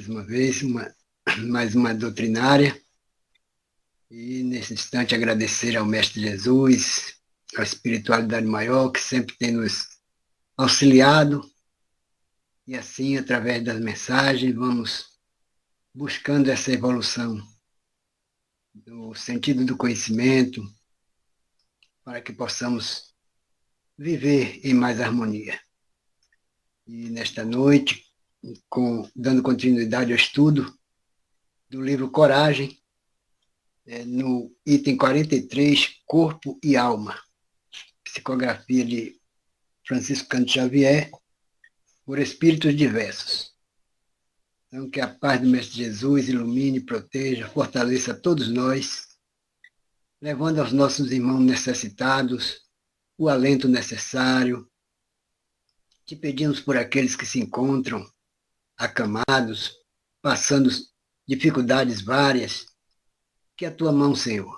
mais uma vez, mais uma doutrinária. E, nesse instante, agradecer ao Mestre Jesus, à espiritualidade maior, que sempre tem nos auxiliado. E assim, através das mensagens, vamos buscando essa evolução do sentido do conhecimento, para que possamos viver em mais harmonia. E nesta noite, dando continuidade ao estudo do livro Coragem, no item 43, Corpo e Alma, psicografia de Francisco Cândido Xavier, por espíritos diversos. Então, que a paz do Mestre Jesus ilumine, proteja, fortaleça todos nós, levando aos nossos irmãos necessitados o alento necessário. Te pedimos por aqueles que se encontram acamados, passando dificuldades várias, que a tua mão, Senhor,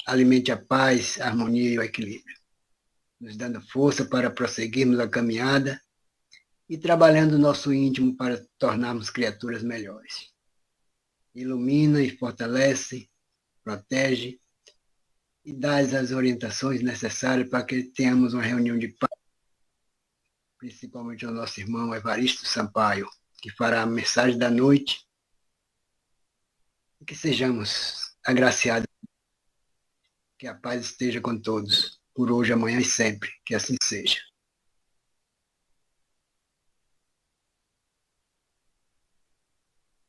alimente a paz, a harmonia e o equilíbrio, nos dando força para prosseguirmos a caminhada e trabalhando o nosso íntimo para tornarmos criaturas melhores. Ilumina e fortalece, protege e dá as orientações necessárias para que tenhamos uma reunião de paz, principalmente ao nosso irmão Evaristo Sampaio, que fará a mensagem da noite, e que sejamos agraciados, que a paz esteja com todos, por hoje, amanhã e sempre, que assim seja.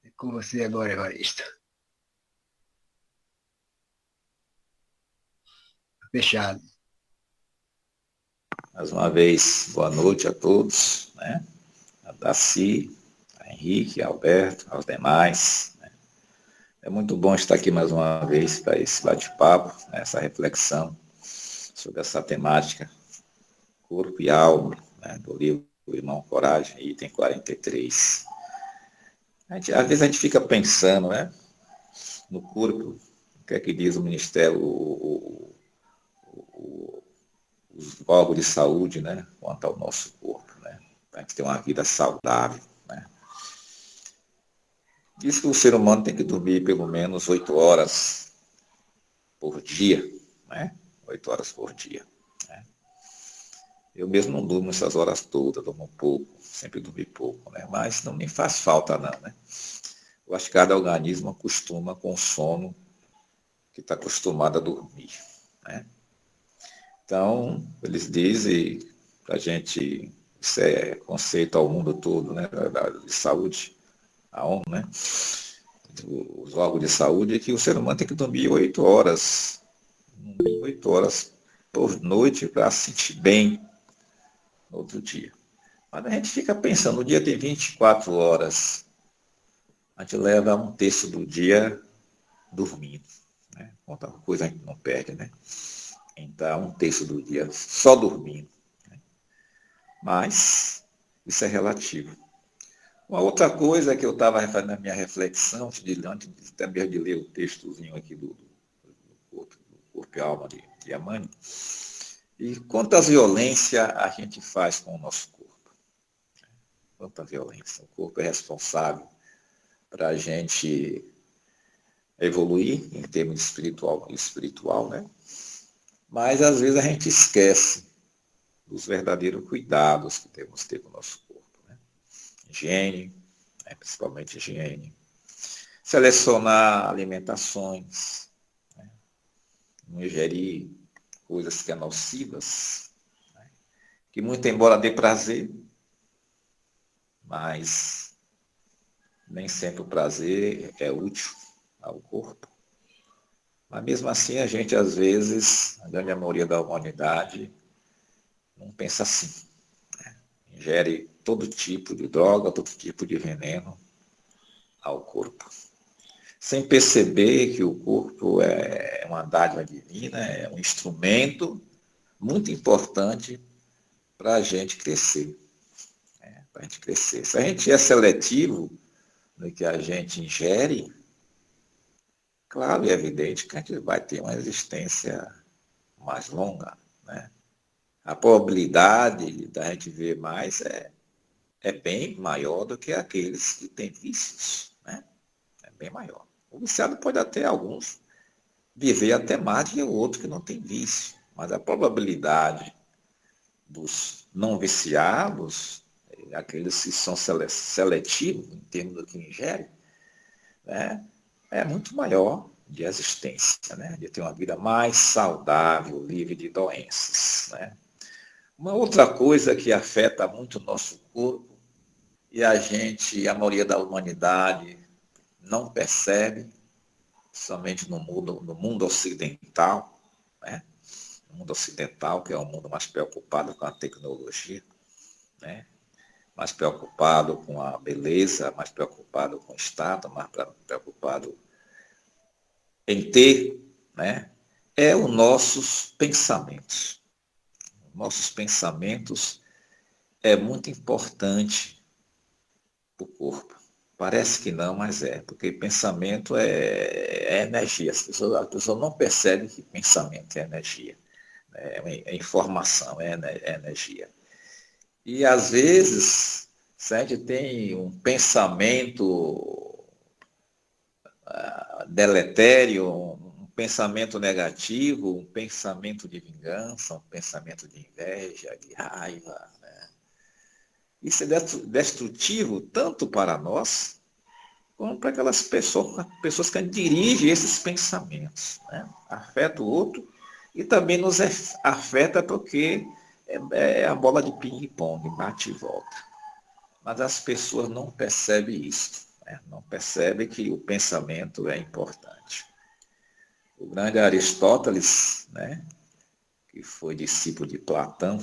É com você agora, Evaristo. Fechado. Mais uma vez, boa noite a todos, né? A Daci, a Henrique, a Alberto, aos demais. Né? É muito bom estar aqui mais uma vez para esse bate-papo, né? Essa reflexão sobre essa temática, corpo e alma, né? Do livro do Irmão Coragem, item 43. Às vezes a gente fica pensando, né? No corpo, o que é que diz o Ministério, os órgãos de saúde, né, quanto ao nosso corpo, né, para a gente ter uma vida saudável, né. Diz que o ser humano tem que dormir pelo menos 8 horas por dia, né, 8 horas por dia. Né. Eu mesmo não durmo essas horas todas, durmo pouco, sempre dormi pouco, né, mas não me faz falta não, né. Eu acho que cada organismo acostuma com o sono que está acostumado a dormir, né. Então, eles dizem para a gente, isso é conceito ao mundo todo, né, de saúde, a ONU, né, os órgãos de saúde, é que o ser humano tem que dormir 8 horas, 8 horas por noite para se sentir bem no outro dia. Mas a gente fica pensando, o dia tem 24 horas, a gente leva um terço do dia dormindo, né, quanta coisa a gente não perde, né. Então, um terço do dia só dormindo. Mas isso é relativo. Uma outra coisa que eu estava fazendo na minha reflexão, antes também de ler o textozinho aqui do Corpo e Alma de Emmanuel, e quanta violência a gente faz com o nosso corpo. Quanta violência. O corpo é responsável para a gente evoluir em termos espiritual, né? Mas, às vezes, a gente esquece dos verdadeiros cuidados que temos que ter com o nosso corpo. Né? Higiene, né? Principalmente higiene. Selecionar alimentações. Né? Não ingerir coisas que são nocivas. Né? Que muito, embora dê prazer, mas nem sempre o prazer é útil ao corpo. Mas mesmo assim, a gente, às vezes, a grande maioria da humanidade, não pensa assim. Né? Ingere todo tipo de droga, todo tipo de veneno ao corpo. Sem perceber que o corpo é uma dádiva divina, é um instrumento muito importante para a gente crescer. Né? Para a gente crescer. Se a gente é seletivo no que a gente ingere, claro e evidente que a gente vai ter uma existência mais longa, né? A probabilidade da gente ver mais é bem maior do que aqueles que têm vícios, bem maior. O viciado pode até alguns viver até mais do que o outro que não tem vício, mas a probabilidade dos não viciados, aqueles que são seletivos em termos do que ingerem, né, é muito maior de existência, né, de ter uma vida mais saudável, livre de doenças. Né. Uma outra coisa que afeta muito o nosso corpo, e a maioria da humanidade não percebe, somente no mundo ocidental, né? No mundo ocidental, que é um mundo mais preocupado com a tecnologia, né? Mais preocupado com a beleza, mais preocupado com o status, mais preocupado em ter, né? É os nossos pensamentos. Nossos pensamentos é muito importante para o corpo. Parece que não, mas é, porque pensamento é energia. A pessoa não percebe que pensamento é energia. É informação, é energia. E às vezes, se a gente tem um pensamento deletério, um pensamento negativo, um pensamento de vingança, um pensamento de inveja, de raiva, né? Isso é destrutivo tanto para nós, como para aquelas pessoas que dirigem esses pensamentos. Né? Afeta o outro e também nos afeta porque é a bola de ping-pong, bate e volta. Mas as pessoas não percebem isso, né? Não percebem que o pensamento é importante. O grande Aristóteles, né, que foi discípulo de Platão,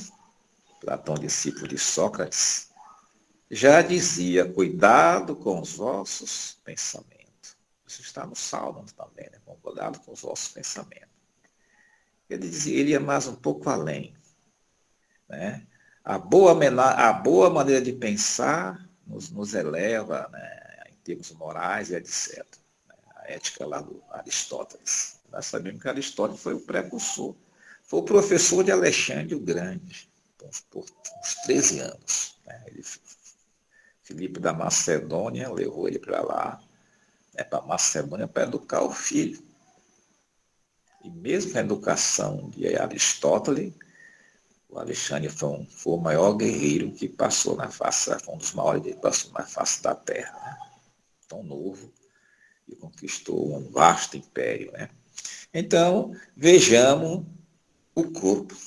discípulo de Sócrates, já dizia, cuidado com os vossos pensamentos. Isso está no Salmo também, né? Cuidado com os vossos pensamentos. Ele dizia, ele ia mais um pouco além. Né? A boa maneira de pensar nos eleva, né, em termos morais e etc. A ética lá do Aristóteles. Nós sabemos que Aristóteles foi o precursor, foi o professor de Alexandre o Grande, por uns 13 anos. Né? Filipe da Macedônia levou ele para lá, né, para Macedônia, para educar o filho. E mesmo a educação de Aristóteles, o Alexandre foi o maior guerreiro que passou na face, foi um dos maiores que passou na face da terra. Né? Tão novo e conquistou um vasto império. Né? Então, vejamos o corpo.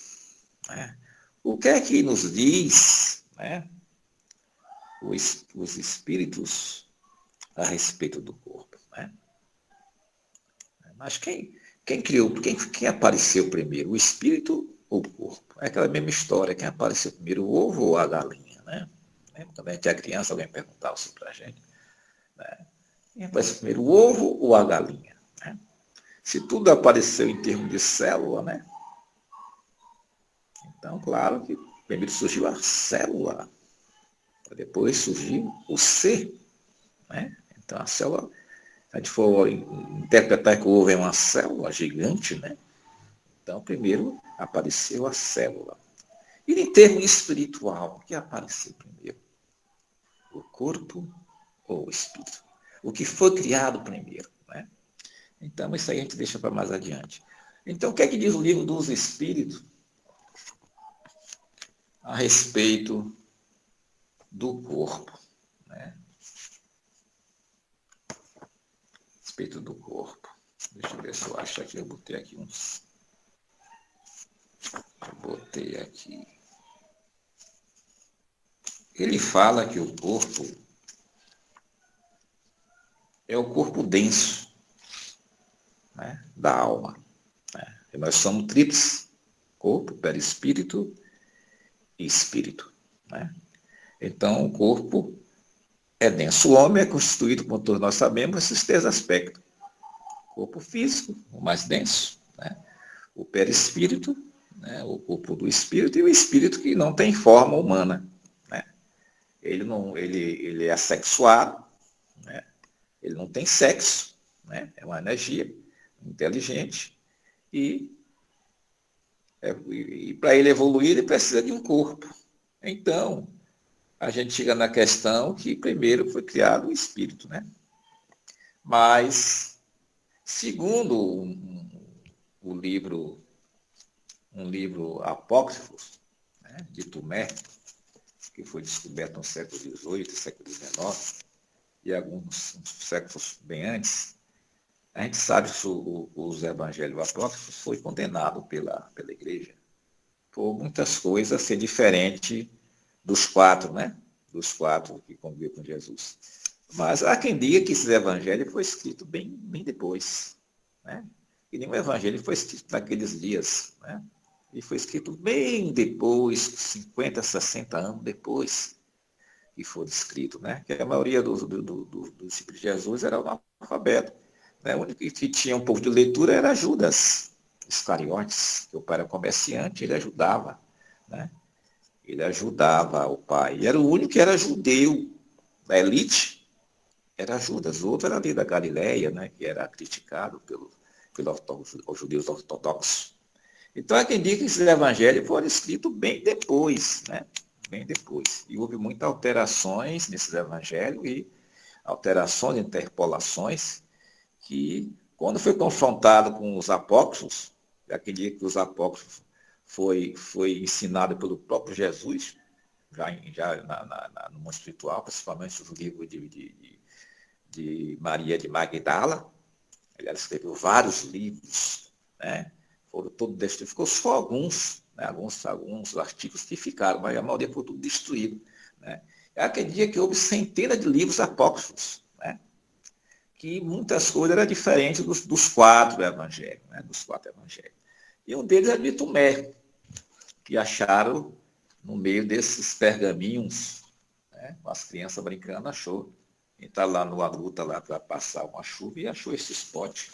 Né? O que é que nos diz, né, os espíritos a respeito do corpo? Né? Mas quem criou, quem apareceu primeiro, o espírito ou o corpo? É aquela mesma história, quem apareceu primeiro, o ovo ou a galinha? Né? Quando a gente é criança, alguém perguntava isso para a gente. Né? Quem apareceu primeiro, o ovo ou a galinha? Né? Se tudo apareceu em termos de célula, né? Então, claro que primeiro surgiu a célula, depois surgiu o ser. Né? Então, a célula, se a gente for interpretar que o ovo é uma célula gigante, né? Então, primeiro apareceu a célula. E em termos espiritual, o que apareceu primeiro? O corpo ou o espírito? O que foi criado primeiro? Né? Então, isso aí a gente deixa para mais adiante. Então, o que é que diz o livro dos Espíritos a respeito do corpo? Né? A respeito do corpo. Deixa eu ver se eu acho aqui. Eu botei aqui uns. Botei aqui. Ele fala que o corpo é o corpo denso, né, da alma. Né? E nós somos tríplice, corpo, perispírito e espírito. Né? Então, o corpo é denso. O homem é constituído, como todos nós sabemos, esses três aspectos. O corpo físico, o mais denso, né? O perispírito, né, o corpo do espírito, e o espírito que não tem forma humana. Né? Ele é assexuado, né? Ele não tem sexo, né? É uma energia inteligente e para ele evoluir ele precisa de um corpo. Então, a gente chega na questão que primeiro foi criado o espírito, né? Mas, segundo um livro apócrifo, né, de Tomé, que foi descoberto no século XVIII, século XIX, e alguns séculos bem antes, a gente sabe que os evangelhos apócrifos foi condenado pela igreja por muitas coisas ser diferente dos quatro, né? Dos quatro que conviveu com Jesus. Mas há quem diga que esse evangelho foi escrito bem depois, né? E nenhum evangelho foi escrito naqueles dias, né? E foi escrito bem depois, 50, 60 anos depois que foi escrito, né? Que a maioria dos discípulos de Jesus era analfabeto, né? O único que tinha um pouco de leitura era Judas Iscariotes, que o pai era comerciante, ele ajudava, né? Ele ajudava o pai. E era o único que era judeu, da elite, era Judas. O outro era ali da Galileia, né? Que era criticado pelos judeus ortodoxos. Então, há quem diga que esses evangelhos foram escritos bem depois, né? Bem depois. E houve muitas alterações nesses evangelhos e alterações, interpolações, que, quando foi confrontado com os apócrifos, há quem diga que os apócrifos foi ensinado pelo próprio Jesus, já no mundo espiritual, principalmente os livros de Maria de Magdala. Ela escreveu vários livros, né? Foram todos destruídos. Ficou só alguns, né? alguns artigos que ficaram, mas a maioria foi tudo destruído, né? Há quem diga que houve centenas de livros apócrifos, né? Que muitas coisas eram diferentes dos quatro evangelhos, né? Dos quatro evangelhos. E um deles é de Tomé, que acharam no meio desses pergaminhos, né? As crianças brincando, achou. Ele está lá numa luta lá para passar uma chuva e achou esse spot.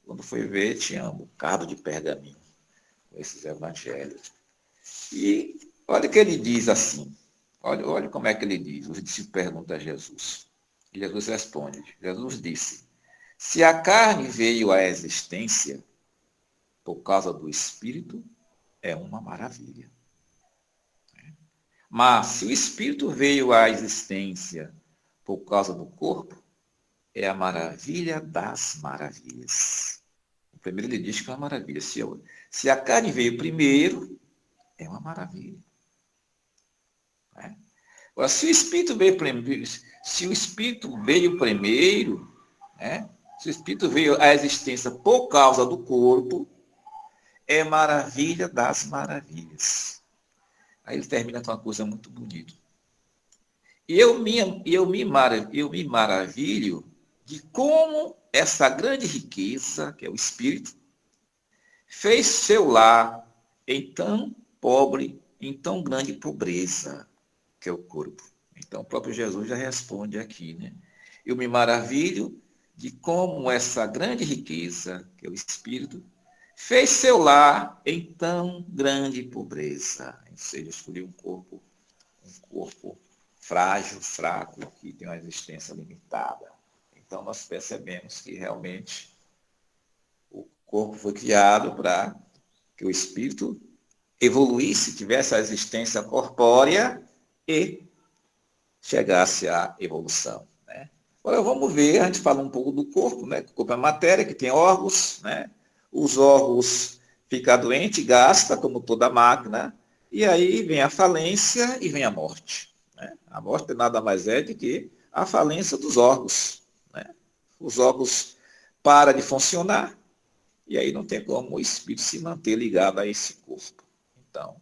Quando foi ver, tinha um bocado de pergaminho com esses evangelhos. E olha o que ele diz assim. Olha como é que ele diz. Os discípulos perguntam a Jesus. E Jesus responde. Jesus disse: se a carne veio à existência por causa do Espírito, é uma maravilha. Mas se o Espírito veio à existência por causa do corpo, é a maravilha das maravilhas. O primeiro ele diz que é uma maravilha. Se a carne veio primeiro, é uma maravilha. Né? Agora, se o Espírito veio primeiro, né? Se o Espírito veio à existência por causa do corpo, é maravilha das maravilhas. Aí ele termina com uma coisa muito bonita. Eu me maravilho de como essa grande riqueza, que é o Espírito, fez seu lar em tão pobre, em tão grande pobreza, que é o corpo. Então, o próprio Jesus já responde aqui, né? Eu me maravilho de como essa grande riqueza, que é o Espírito, fez seu lar em tão grande pobreza. Ou seja, escolheu um corpo frágil, fraco, que tem uma existência limitada. Então, nós percebemos que realmente o corpo foi criado para que o espírito evoluísse, tivesse a existência corpórea e chegasse à evolução. Né? Agora vamos ver, a gente fala um pouco do corpo, né? O corpo é matéria, que tem órgãos, né? Os órgãos ficam doentes, gasta, como toda máquina, e aí vem a falência e vem a morte. Né? A morte nada mais é do que a falência dos órgãos. Né? Os órgãos param de funcionar, e aí não tem como o espírito se manter ligado a esse corpo. Então,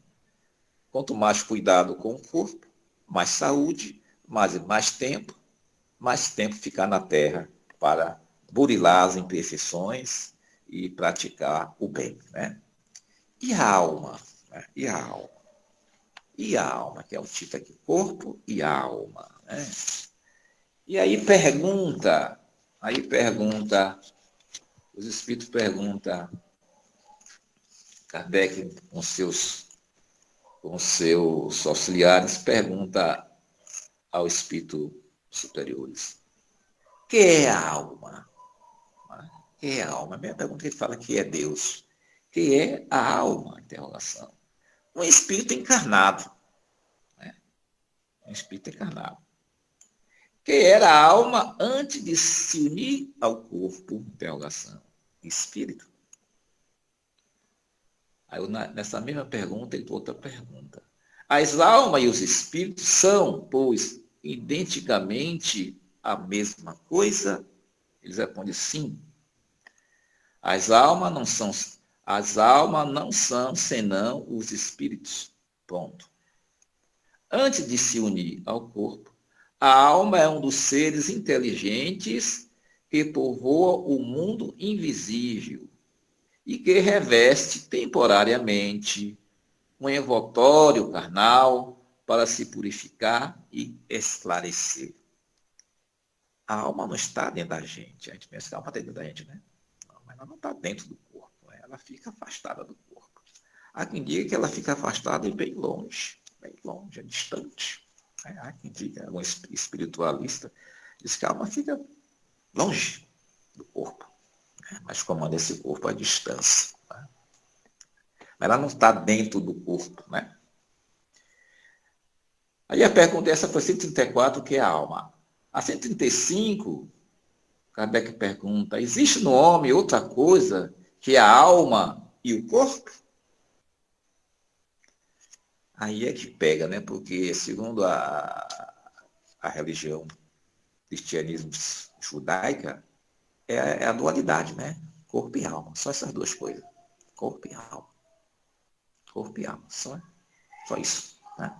quanto mais cuidado com o corpo, mais saúde, mais tempo ficar na terra para burilar as imperfeições e praticar o bem. Né? E a alma? Né? E a alma? E a alma, que é o título aqui, corpo e alma. Né? E aí pergunta, os espíritos perguntam, Kardec, com seus auxiliares, pergunta ao espírito superiores, que é a alma? Que é a alma? A minha pergunta ele fala que é Deus. Que é a alma? Interrogação. Um espírito encarnado. Né? Um espírito encarnado. que era a alma antes de se unir ao corpo, interrogação, espírito. Aí, nessa mesma pergunta, ele outra pergunta. As almas e os espíritos são, pois, identicamente a mesma coisa? Eles respondem sim. As almas não são senão os espíritos. Ponto. Antes de se unir ao corpo, a alma é um dos seres inteligentes que povoa o mundo invisível e que reveste temporariamente um envoltório carnal para se purificar e esclarecer. A alma não está dentro da gente. A gente pensa que a alma está dentro da gente, né? Não, mas ela não está dentro do corpo. Ela fica afastada do corpo. Há quem diga que ela fica afastada e bem longe, é distante. Há quem diga, um espiritualista, diz que a alma fica longe do corpo, mas comanda esse corpo à distância. Né? Mas ela não está dentro do corpo. Né? Aí a pergunta essa foi 134, que é a alma. A 135, Kardec pergunta, existe no homem outra coisa que a alma e o corpo? Aí é que pega, né? Porque segundo a religião cristianismo judaica, é a dualidade, né? Corpo e alma. Só essas duas coisas. Corpo e alma. Corpo e alma. Só isso. Né?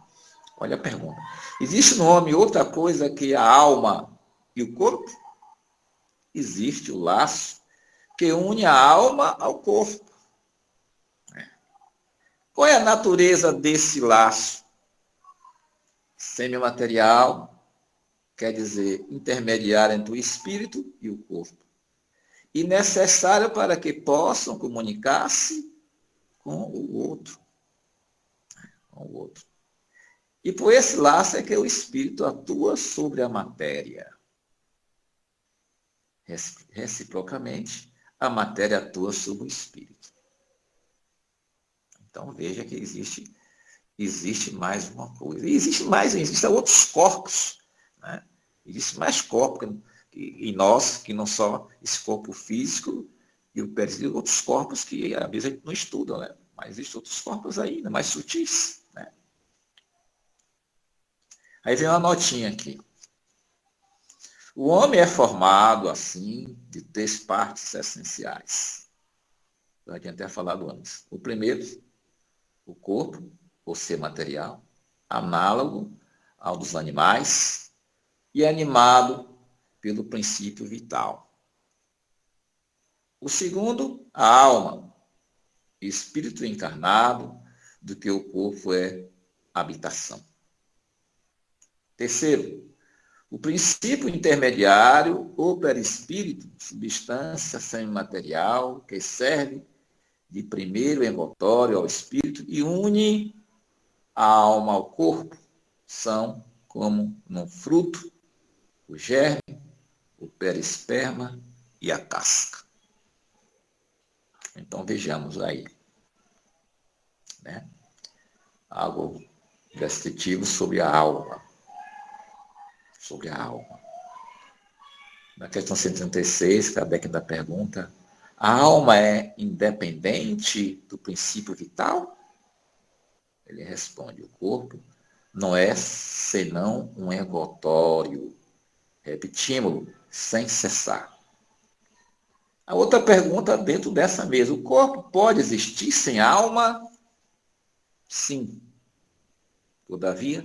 Olha a pergunta. Existe no homem outra coisa que a alma e o corpo? Existe o laço que une a alma ao corpo. Qual é a natureza desse laço? Semimaterial, quer dizer, intermediário entre o espírito e o corpo. E necessário para que possam comunicar-se com o outro. E por esse laço é que o espírito atua sobre a matéria. Reciprocamente, a matéria atua sobre o espírito. Então veja que existe mais uma coisa. E existem outros corpos. Né? Existem mais corpos em nós, que não só esse corpo físico e o perispírito, outros corpos que às vezes a gente não estuda, né? Mas existem outros corpos ainda, mais sutis. Né? Aí vem uma notinha aqui. O homem é formado, assim, de 3 partes essenciais. Já tinha até falado antes. O primeiro, o corpo, ou ser material, análogo ao dos animais e animado pelo princípio vital. O segundo, a alma, espírito encarnado, do que o corpo é habitação. Terceiro, o princípio intermediário ou perispírito, substância semimaterial, que serve de primeiro envoltório ao espírito e une a alma ao corpo, são como no fruto, o germe, o perisperma e a casca. Então vejamos aí, né? Algo descritivo sobre a alma. Sobre a alma. Na questão 136, Kardec ainda pergunta, a alma é independente do princípio vital? Ele responde, o corpo não é senão um envoltório, repetimos, sem cessar. A outra pergunta dentro dessa mesa, o corpo pode existir sem alma? Sim. Todavia,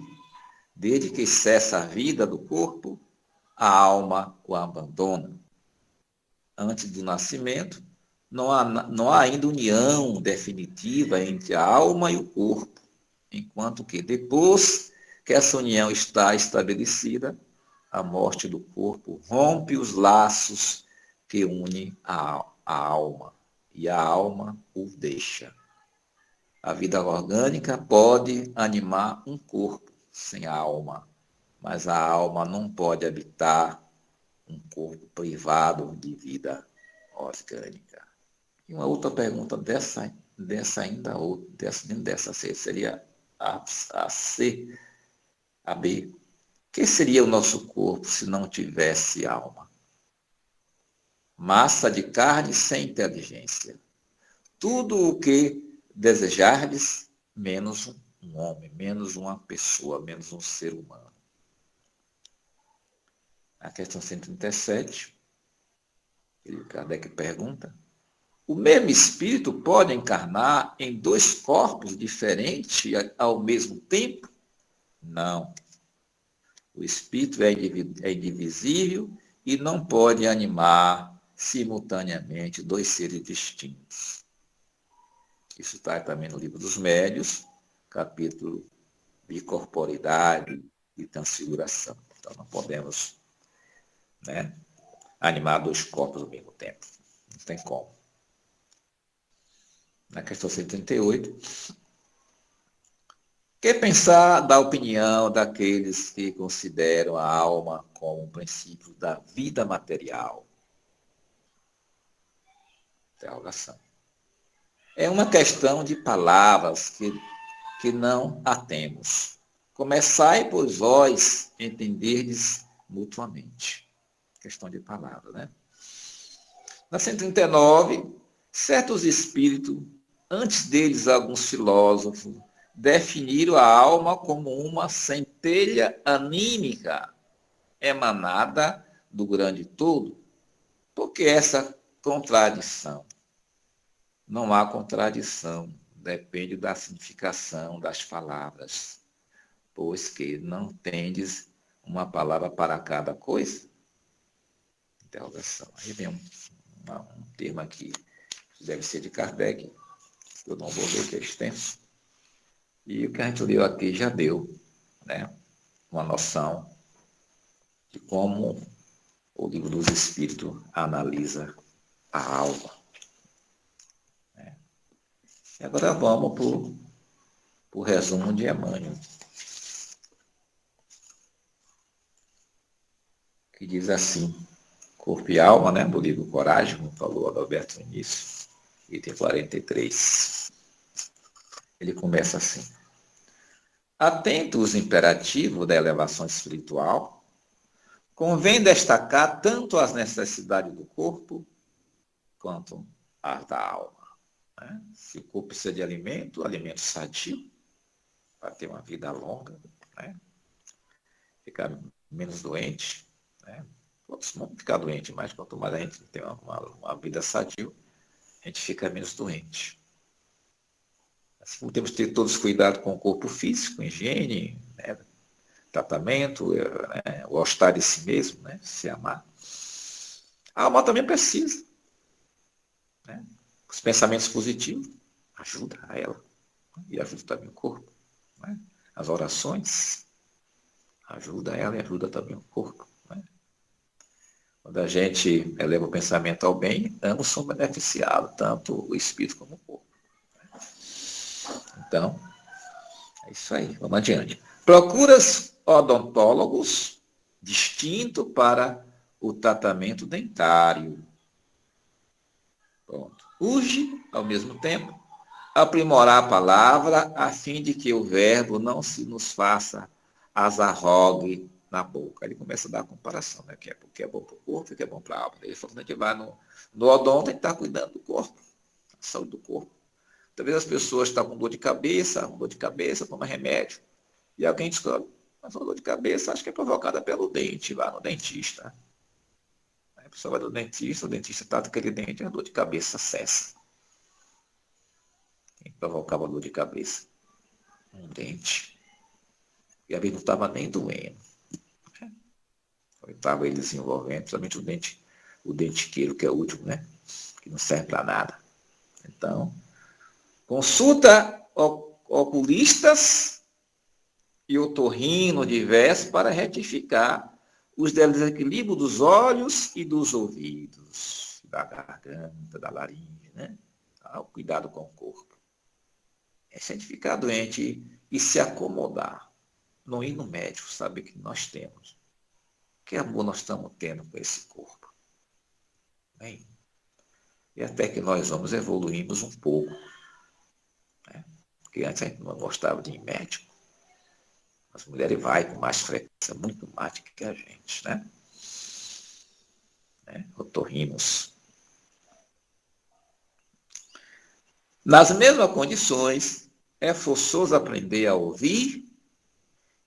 desde que cessa a vida do corpo, a alma o abandona. Antes do nascimento, não há ainda união definitiva entre a alma e o corpo, enquanto que depois que essa união está estabelecida, a morte do corpo rompe os laços que unem a alma, e a alma o deixa. A vida orgânica pode animar um corpo sem alma, mas a alma não pode habitar um corpo privado de vida orgânica. E uma outra pergunta dessa seria a C, a B. que seria o nosso corpo se não tivesse alma? Massa de carne sem inteligência. Tudo o que desejardes, menos um homem, menos uma pessoa, menos um ser humano. A questão 137, Kardec pergunta: o mesmo espírito pode encarnar em dois corpos diferentes ao mesmo tempo? Não. O espírito é indivisível e não pode animar simultaneamente dois seres distintos. Isso está também no Livro dos Médiuns, capítulo de corporidade e transfiguração. Então, não podemos, né, animar dois corpos ao mesmo tempo. Não tem como. Na questão 138, que pensar da opinião daqueles que consideram a alma como um princípio da vida material? Interrogação. É uma questão de palavras que não a temos. Começai, pois, vós entenderdes mutuamente. Questão de palavras, né? Na 139, certos espíritos, antes deles alguns filósofos, definiram a alma como uma centelha anímica emanada do grande todo. Por que essa contradição? Não há contradição, depende da significação das palavras, pois que não tendes uma palavra para cada coisa? Interrogação. Aí vem um termo aqui, que deve ser de Kardec, eu não vou ler, que é extenso. E o que a gente leu aqui já deu, né, uma noção de como o Livro dos Espíritos analisa a alma. E agora vamos para o resumo de Emmanuel, que diz assim: corpo e alma, né, do livro Coragem, como falou Adalberto no início, item 43. Ele começa assim: atento aos imperativos da elevação espiritual, convém destacar tanto as necessidades do corpo quanto as da alma. Né? Se o corpo precisa de alimento, alimento sadio, para ter uma vida longa, né? Ficar menos doente. Né? Todos vão ficar doentes, mas quanto mais a gente tem uma vida sadia, a gente fica menos doente. Assim como temos que ter todos cuidado com o corpo físico, higiene, né? Tratamento, né? Gostar de si mesmo, né? Se amar. A alma também precisa. Né? Os pensamentos positivos ajudam a ela. E ajuda também o corpo. Né? As orações ajudam ela e ajuda também o corpo. Né? Quando a gente eleva o pensamento ao bem, ambos são beneficiados, tanto o espírito como o corpo. Então, é isso aí. Vamos adiante. Procuras odontólogos distinto para o tratamento dentário. Pronto. Urge, ao mesmo tempo, aprimorar a palavra a fim de que o verbo não se nos faça azarrogue na boca. Ele começa a dar a comparação, né? Que é bom para o corpo e que é bom para a alma. Ele falou que a gente vai no odonto, a gente está cuidando do corpo, da saúde do corpo. Talvez as pessoas estão com dor de cabeça, toma remédio, e alguém descobre, mas a dor de cabeça acho que é provocada pelo dente, vai no dentista. Aí a pessoa vai no dentista, o dentista trata aquele dente, a dor de cabeça cessa. Quem provocava dor de cabeça? Um dente. E a vez não estava nem doendo. Estava ele desenvolvendo, principalmente o dentiqueiro, que é o último, né? Que não serve para nada. Então, consulta oculistas e otorrino diversos para retificar os desequilíbrios dos olhos e dos ouvidos, da garganta, da laringe, né? Cuidado com o corpo. É se a gente ficar doente e se acomodar, não ir no médico, saber que nós temos. Que amor nós estamos tendo com esse corpo. Bem, e até que nós vamos evoluirmos um pouco. Né? Porque antes a gente não gostava de ir médico. As mulheres vai com mais frequência, muito mais do que a gente, né? Otorrinos. Nas mesmas condições, é forçoso aprender a ouvir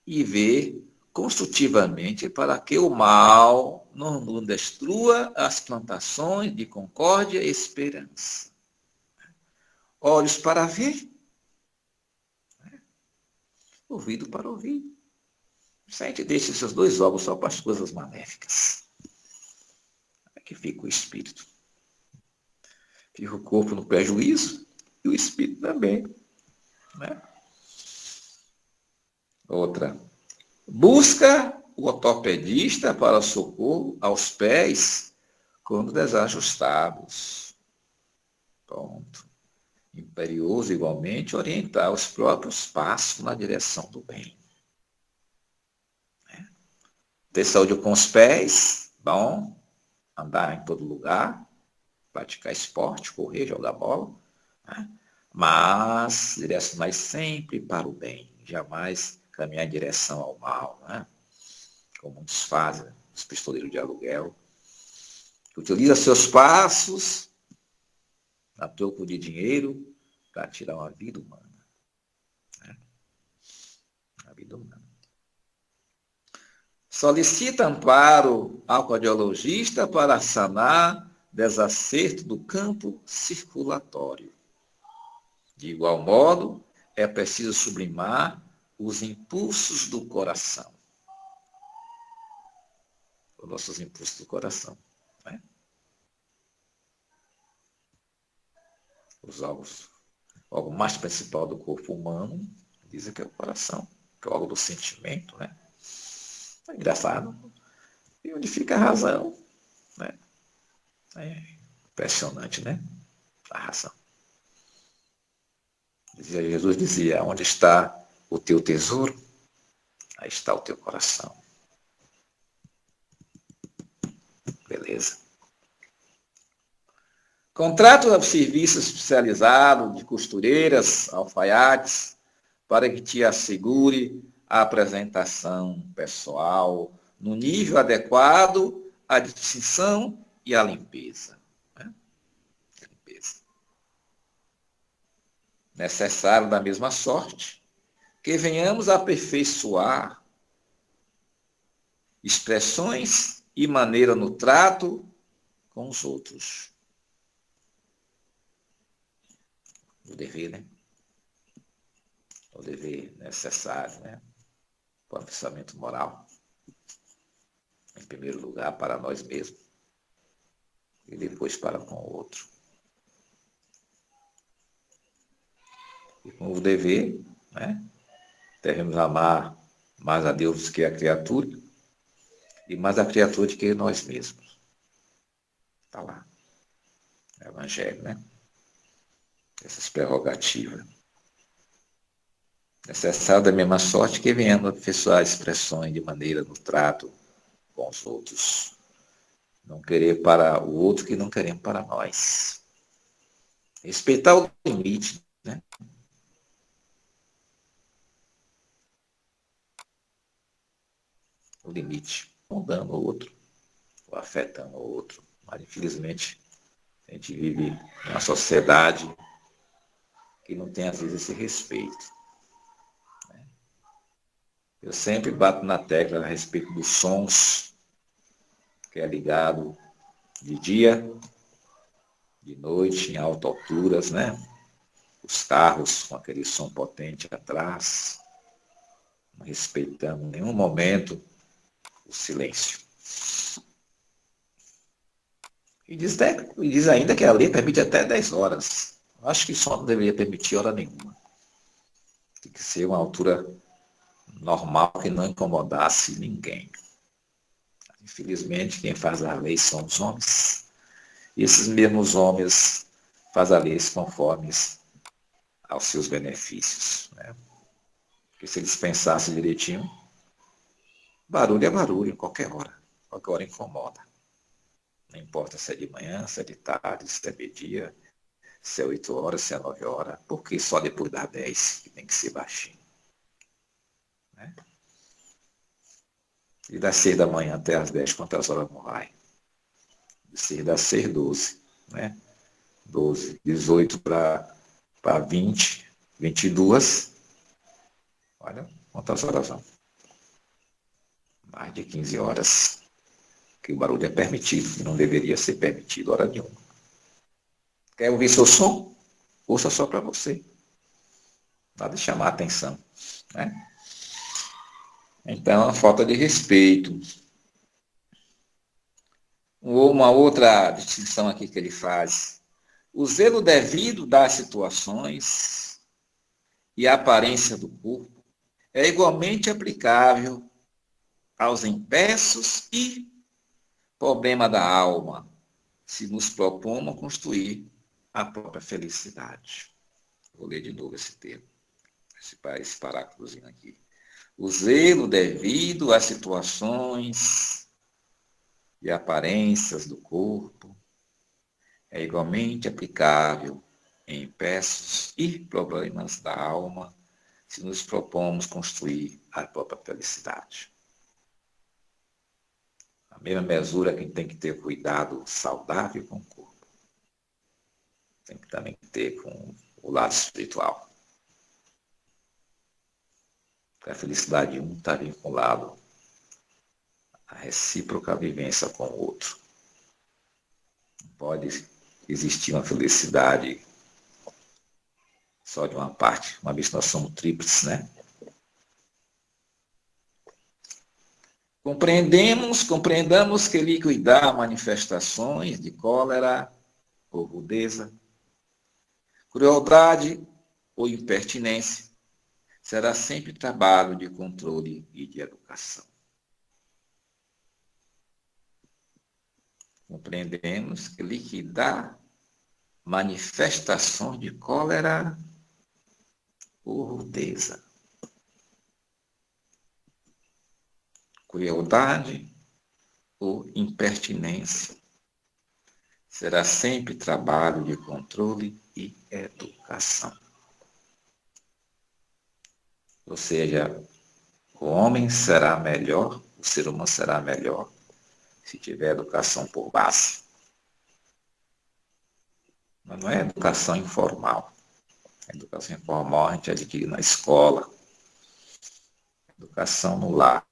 e ver construtivamente para que o mal não destrua as plantações de concórdia e esperança. Olhos para ver, ouvido para ouvir. Se a gente deixa esses dois órgãos só para as coisas maléficas, é que fica o espírito. Fica o corpo no prejuízo e o espírito também. Né? Outra. Busca o ortopedista para socorro aos pés quando desajustados. Pronto. Imperioso, igualmente, orientar os próprios passos na direção do bem. Ter saúde com os pés, bom, andar em todo lugar, praticar esporte, correr, jogar bola, né? Mas direcionar sempre para o bem, jamais caminhar em direção ao mal, né? Como muitos fazem, os pistoleiros de aluguel, que utiliza seus passos a troco de dinheiro para tirar uma vida humana. Né? A vida humana. Solicita amparo ao cardiologista para sanar desacerto do campo circulatório. De igual modo, é preciso sublimar os impulsos do coração. Os nossos impulsos do coração. Né? Os órgãos, o órgão mais principal do corpo humano, dizem que é o coração, que é o órgão do sentimento, né? É engraçado. E onde fica a razão, né? É impressionante, né? A razão. Jesus dizia, onde está o teu tesouro, aí está o teu coração. Beleza. Contrato de serviço especializado de costureiras, alfaiates, para que te assegure a apresentação pessoal no nível adequado à distinção e à limpeza. Né? Limpeza. Necessário da mesma sorte que venhamos a aperfeiçoar expressões e maneira no trato com os outros. O dever, né? O dever necessário, né? Para o pensamento moral. Em primeiro lugar, para nós mesmos. E depois para com o outro. E com o dever, né? Devemos amar mais a Deus do que a criatura. E mais a criatura do que nós mesmos. Está lá. É o Evangelho, né? Essas prerrogativas. Necessário da mesma sorte que venhamos a aperfeiçoar expressões de maneira no trato com os outros. Não querer para o outro que não queremos para nós. Respeitar o limite, né? O limite. Não dando ao outro, ou afetando o outro. Mas, infelizmente, a gente vive numa sociedade que não tem, às vezes, esse respeito. Eu sempre bato na tecla a respeito dos sons, que é ligado de dia, de noite, em altas alturas, né? Os carros com aquele som potente atrás, não respeitando em nenhum momento o silêncio. E diz ainda que a lei permite até 10 horas. Eu acho que só não deveria permitir hora nenhuma. Tem que ser uma altura normal que não incomodasse ninguém. Infelizmente, quem faz a lei são os homens. E esses mesmos homens fazem a lei conforme aos seus benefícios. Né? Porque se eles pensassem direitinho, barulho é barulho, em qualquer hora. Qualquer hora incomoda. Não importa se é de manhã, se é de tarde, se é meio-dia, se é 8 horas, se é 9 horas. Porque só depois das 10 que tem que ser baixinho. Né? E das 6 da manhã até as 10, quantas horas não vai? De 6 das 6, 12, né? 12, 18 para 20, 22. Olha quantas horas vão. Mais de 15 horas. Que o barulho é permitido, e não deveria ser permitido hora nenhuma. Quer ouvir seu som? Ouça só para você. Nada de chamar a atenção, né? Então, é uma falta de respeito. Uma outra distinção aqui que ele faz. O zelo devido das situações e a aparência do corpo é igualmente aplicável aos empeços e problema da alma, se nos propomos construir a própria felicidade. Vou ler de novo esse termo, esse parágrafozinho aqui. O zelo devido às situações e aparências do corpo é igualmente aplicável em peças e problemas da alma, se nos propomos construir a própria felicidade. A mesma mesura que a gente tem que ter cuidado saudável com o corpo, tem que também ter com o lado espiritual. Porque a felicidade de um está vinculado à recíproca vivência com o outro. Não pode existir uma felicidade só de uma parte, uma vez que nós somos tríplices, né? Compreendamos que liquidar manifestações de cólera ou rudeza, crueldade ou impertinência será sempre trabalho de controle e de educação. Compreendemos que liquidar manifestações de cólera ou rudeza, crueldade ou impertinência será sempre trabalho de controle e educação. Ou seja, o homem será melhor, o ser humano será melhor se tiver educação por base. Mas não é educação informal. A educação informal a gente adquire na escola. Educação no lar.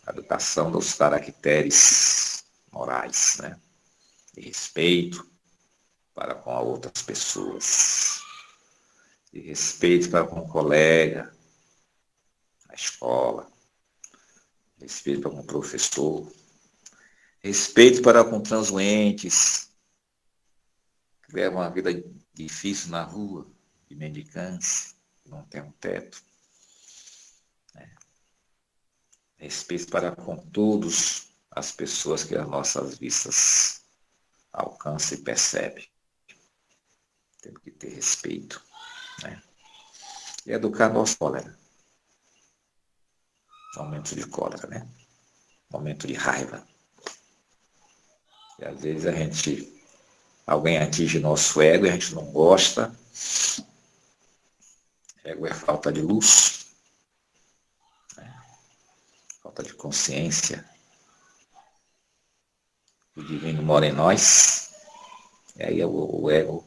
A educação dos caracteres morais, né? De respeito para com outras pessoas. De respeito para com o colega na escola. Respeito para com o professor. Respeito para com transuentes que levam uma vida difícil na rua, de mendicância, que não tem um teto. Respeito para com todas as pessoas que as nossas vistas alcançam e percebem. Temos que ter respeito, né? E educar nosso cólera. Momento de cólera, né? Momento de raiva. E às vezes alguém atinge nosso ego e a gente não gosta. Ego é falta de luz, né? Falta de consciência. O divino mora em nós. E aí o ego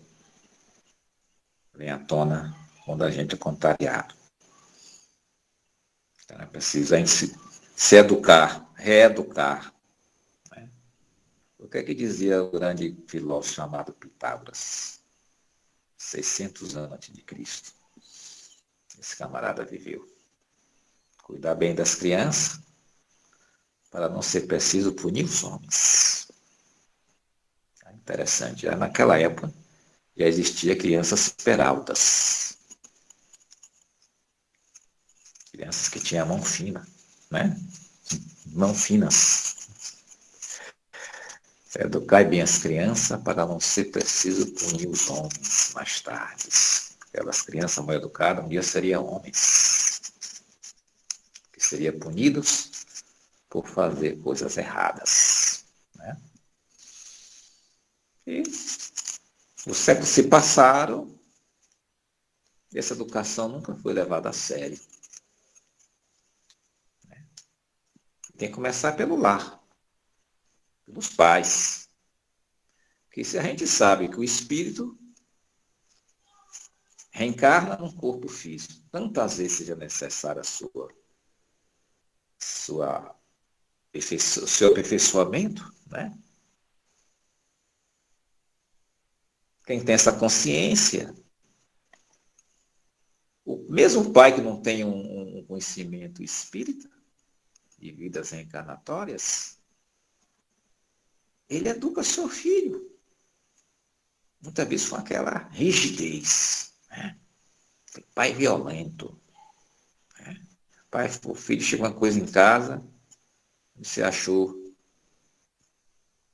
vem à tona quando a gente é contrariado. Então é preciso a gente se educar, reeducar. Né? O que é que dizia o grande filósofo chamado Pitágoras? 600 anos antes de Cristo. Esse camarada viveu. Cuidar bem das crianças, para não ser preciso punir os homens. É interessante. Já naquela época, já existia crianças peraltas. Crianças que tinham a mão fina, né? Mão finas. Educar bem as crianças para não ser preciso punir os homens mais tarde. Aquelas crianças mal educadas um dia seriam homens. Que seriam punidos por fazer coisas erradas. Né? E os séculos se passaram e essa educação nunca foi levada a sério. tem que começar pelo lar, pelos pais. Porque se a gente sabe que o espírito reencarna num corpo físico, tantas vezes seja necessária seu aperfeiçoamento, né? Quem tem essa consciência, o mesmo pai que não tem um conhecimento espírita de vidas reencarnatórias, ele educa seu filho, muitas vezes com aquela rigidez, né? Pai violento, né? O filho chega uma coisa em casa, você achou,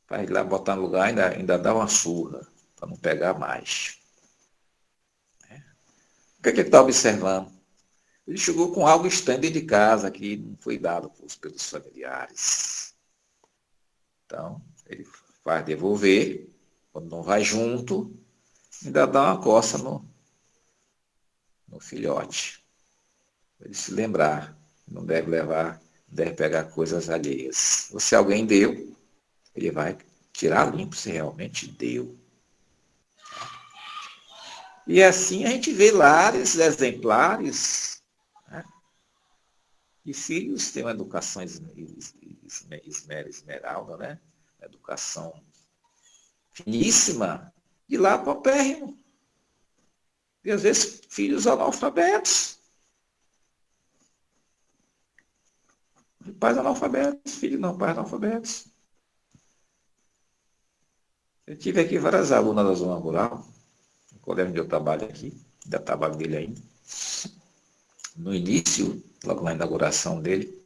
vai lá botar no lugar, ainda dá uma surra, para não pegar mais. O que é que ele está observando? Ele chegou com algo estranho dentro de casa que não foi dado pelos familiares. Então, ele faz devolver, quando não vai junto, ainda dá uma coça no filhote. Ele se lembrar, não deve levar, não deve pegar coisas alheias. Ou se alguém deu, ele vai tirar limpo se realmente deu. E assim a gente vê lares exemplares, né? E filhos têm uma educação esmeralda, né? Uma educação finíssima, de lá para o pérrimo. E às vezes filhos analfabetos. Pais analfabetos, filhos não, pais analfabetos. Eu tive aqui várias alunas da zona rural, no colégio onde eu trabalho aqui, ainda trabalho dele ainda. No início, logo na inauguração dele,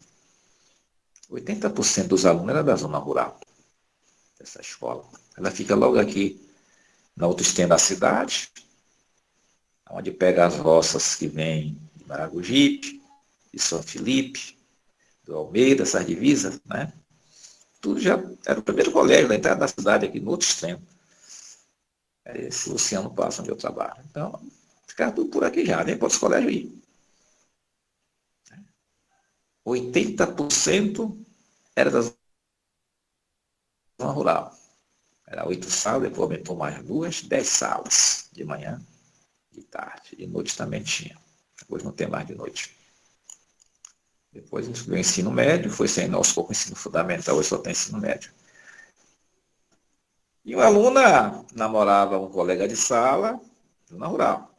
80% dos alunos eram da zona rural, dessa escola. Ela fica logo aqui na outra extremo da cidade, onde pega as roças que vêm de Maragogipe, de São Felipe, do Almeida, essas divisas, né? Tudo já era o primeiro colégio da entrada da cidade aqui no outro extremo. É esse Luciano Passa, onde eu trabalho. Então, ficava tudo por aqui já, nem para outros colégios ir. 80% era da zona rural. Era 8 salas, depois aumentou mais 2, 10 salas de manhã, de tarde. De noite também tinha. Depois não tem mais de noite. Depois veio o ensino médio, foi saindo aos poucos o ensino fundamental, hoje só tem ensino médio. E uma aluna namorava um colega de sala, na rural.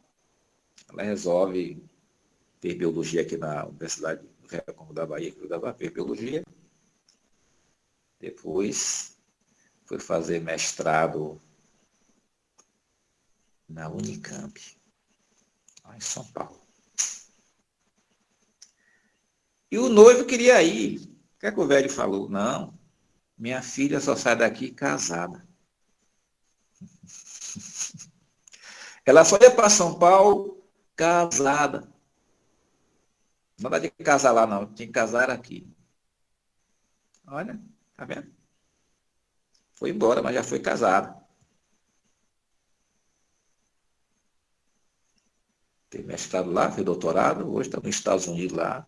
Ela resolve ter biologia aqui na Universidade do Recôncavo da Bahia, que eu dava biologia. Depois foi fazer mestrado na Unicamp, lá em São Paulo. E o noivo queria ir. O que é que o velho falou? Não, minha filha só sai daqui casada. Ela só ia para São Paulo casada. Não dá de casar lá, não. Tinha que casar aqui. Olha, tá vendo? Foi embora, mas já foi casada. Tem mestrado lá, fez doutorado, hoje está nos Estados Unidos lá,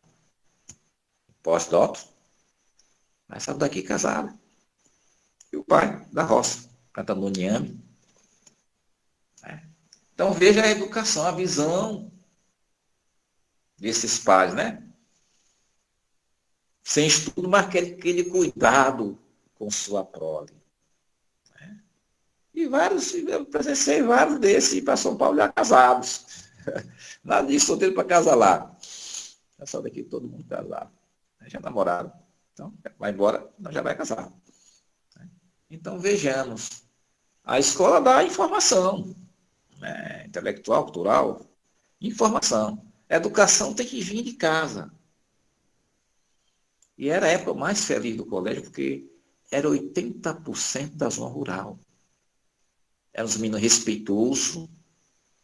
pós-doutor. Mas saiu daqui casada. E o pai, da roça, cantando no Niame. Então veja a educação, a visão desses pais, né? Sem estudo, mas aquele cuidado com sua prole. Né? E eu presenciei vários desses ir para São Paulo já casados. Nada disso, solteiro para casar lá. Já saiu daqui todo mundo casado. Já namoraram. Então, vai embora, não já vai casar. Então vejamos. A escola dá informação. Né? Intelectual, cultural, informação. A educação tem que vir de casa. E era a época mais feliz do colégio, porque era 80% da zona rural. Eram os meninos respeitosos,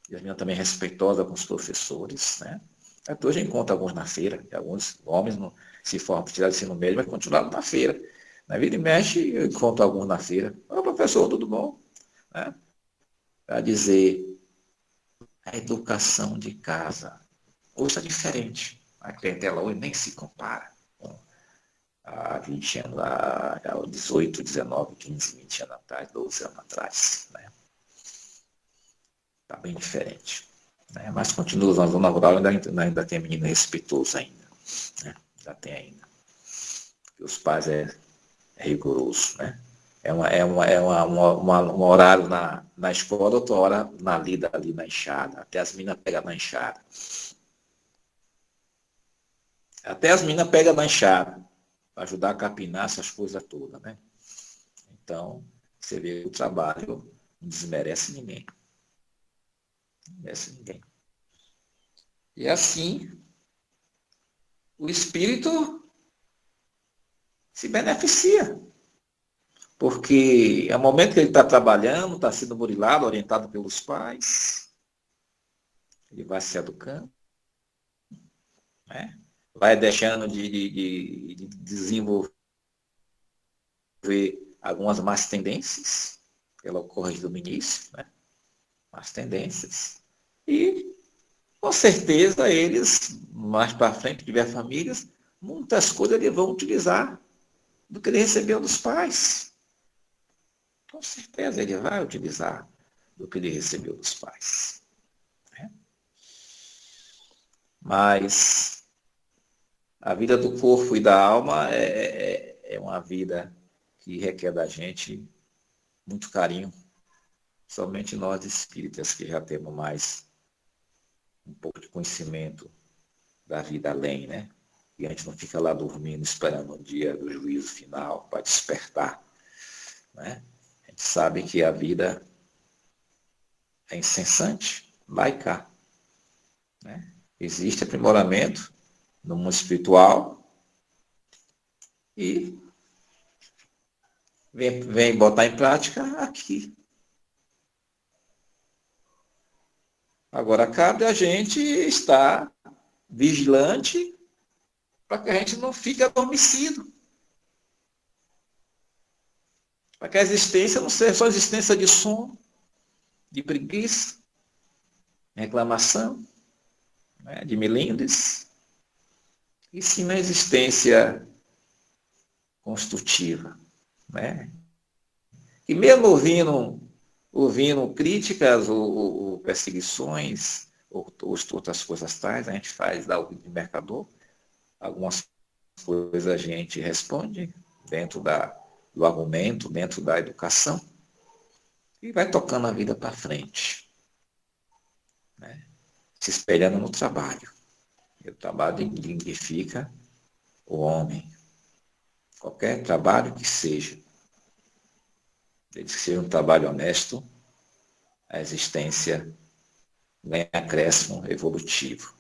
e as meninas também respeitosas com os professores. Né? Até hoje eu encontro alguns na feira, alguns homens não se formam para tirar ensino médio, mas continuaram na feira. Na vida e mexe, eu encontro alguns na feira. Ô, professor, tudo bom? Né? Para dizer, a educação de casa hoje está diferente. A clientela hoje nem se compara com há 20 anos, há 18, 19, 15, 20 anos atrás, 12 anos atrás. Né? Está bem diferente. Né? Mas continua na zona rural, ainda tem menino respeitoso ainda. Né? Ainda tem ainda. Porque os pais é rigoroso. Né? Um horário na escola, outra hora na lida ali na enxada. Até as minas pegam na enxada. Até as minas pegam na enxada. Para ajudar a capinar essas coisas todas. Né? Então, você vê que o trabalho não desmerece ninguém. Não desmerece ninguém. E assim, o espírito se beneficia. Porque é o momento que ele está trabalhando, está sendo burilado, orientado pelos pais, ele vai se educando, né? Vai deixando de desenvolver algumas más tendências, que ela ocorre no início, né? Más tendências. E, com certeza, eles, mais para frente, tiver famílias, muitas coisas eles vão utilizar do que ele recebeu dos pais. Com certeza ele vai utilizar do que ele recebeu dos pais. Né? Mas a vida do corpo e da alma é uma vida que requer da gente muito carinho. Somente nós espíritas que já temos mais um pouco de conhecimento da vida além, né? E a gente não fica lá dormindo, esperando o dia do juízo final para despertar. Né? A gente sabe que a vida é incessante, lá e cá. Né? Existe aprimoramento no mundo espiritual e vem botar em prática aqui. Agora cabe a gente estar vigilante para que a gente não fique adormecido. Para que a existência não seja só existência de sono, de preguiça, reclamação, né, de melindres, e sim uma existência construtiva. Né? E mesmo ouvindo críticas ou perseguições, ou outras coisas tais, a gente faz da de mercador, algumas coisas a gente responde dentro do argumento, dentro da educação, e vai tocando a vida para frente, né? Se espelhando no trabalho. E o trabalho dignifica o homem. Qualquer trabalho que seja, desde que seja um trabalho honesto, a existência ganha acréscimo evolutivo.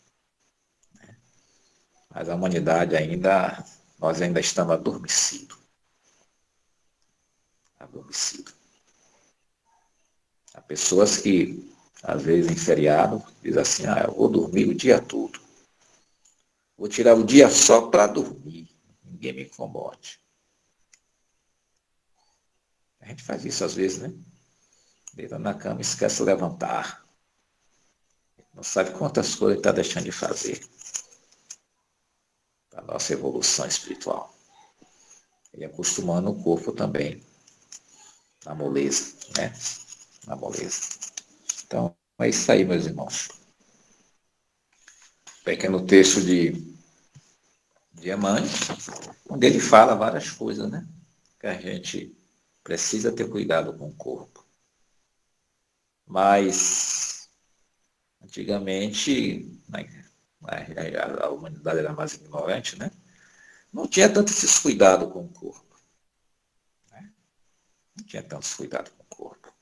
Mas a humanidade nós ainda estamos adormecidos. Adormecido. Há pessoas que, às vezes, em feriado, dizem assim, eu vou dormir o dia todo. Vou tirar o dia só para dormir. Ninguém me incomode. A gente faz isso às vezes, né? Deita na cama e esquece de levantar. Não sabe quantas coisas está deixando de fazer para a nossa evolução espiritual. E acostumando o corpo também na moleza, né? Na moleza. Então, é isso aí, meus irmãos. Pequeno texto de Emmanuel, onde ele fala várias coisas, né? Que a gente precisa ter cuidado com o corpo. Mas, antigamente, a humanidade era mais ignorante, né? Não tinha tanto esses cuidados com o corpo. Né? Não tinha tantos cuidados com o corpo.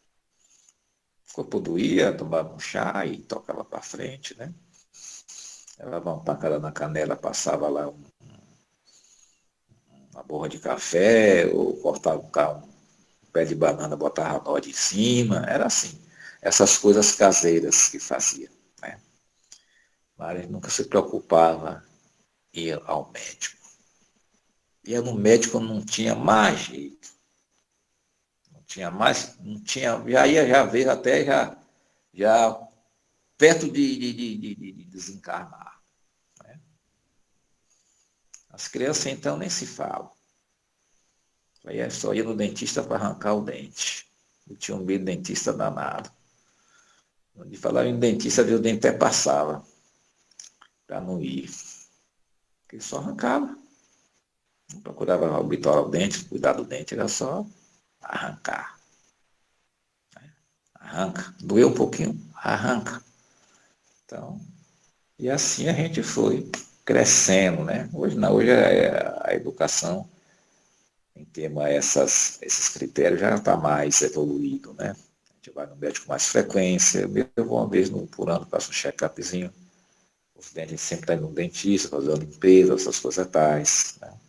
O corpo doía, tomava um chá e tocava para frente, né? Levava uma pancada na canela, passava lá uma borra de café, ou cortava um pé de banana, botava a nó de cima, era assim. Essas coisas caseiras que fazia. Né? Mas ele nunca se preocupava em ir ao médico. Ia no médico, não tinha mais jeito. Não tinha mais, não tinha, já veio até já perto de desencarnar. Né? As crianças, então, nem se falam. Só ia no dentista para arrancar o dente. Eu tinha um medo de dentista danado. De falar em dentista, o dente até passava para não ir. Porque só arrancava. Não procurava obturar o dente, cuidar do dente, era só arrancar. Arranca. Doeu um pouquinho, arranca. Então, e assim a gente foi crescendo, né? Hoje não, hoje a educação, em termos a esses critérios, já está mais evoluído, né? A gente vai no médico com mais frequência, eu vou uma vez por ano, faço um check-upzinho. Os dentes sempre estão indo no dentista, fazendo limpeza, essas coisas tais. Né?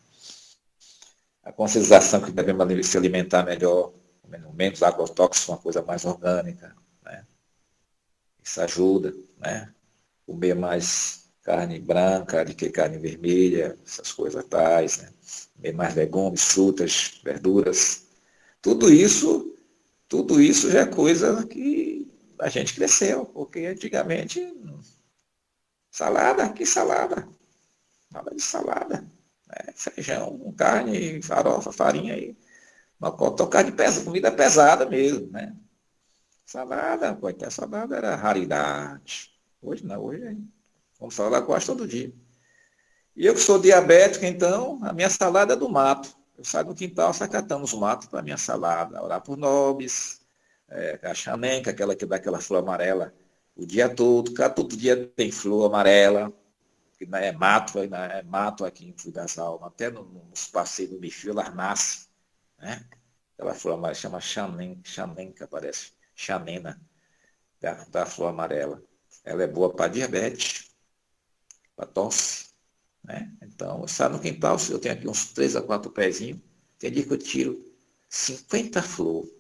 A conscientização que devemos se alimentar melhor, menos agrotóxicos, uma coisa mais orgânica. Né? Isso ajuda, né? Comer mais carne branca do que carne vermelha, essas coisas tais, né? Comer mais legumes, frutas, verduras. Tudo isso já é coisa que a gente cresceu, porque antigamente, salada, que salada? Nada de salada. Né? Feijão, carne, farofa, farinha e mocotó, carne pesada, comida pesada mesmo, né? Salada, coitada, salada era raridade. Hoje não, hoje vamos falar quase todo dia. E eu que sou diabético, então, a minha salada é do mato. Eu saio no quintal sacatando os matos para a minha salada. Orar por nobres, a chanenca, aquela que dá aquela flor amarela o dia todo. Todo dia tem flor amarela, que não é mato aqui em Fui das Almas. Até nos passeios do Bifio, elas nascem. Né? Aquela flor amarela chama chanenca, parece. Chanena, da flor amarela. Ela é boa para diabetes, para tosse. Né? Então, eu saio no quintal, eu tenho aqui uns 3 a 4 pezinhos. Tem dia que eu tiro 50 flores.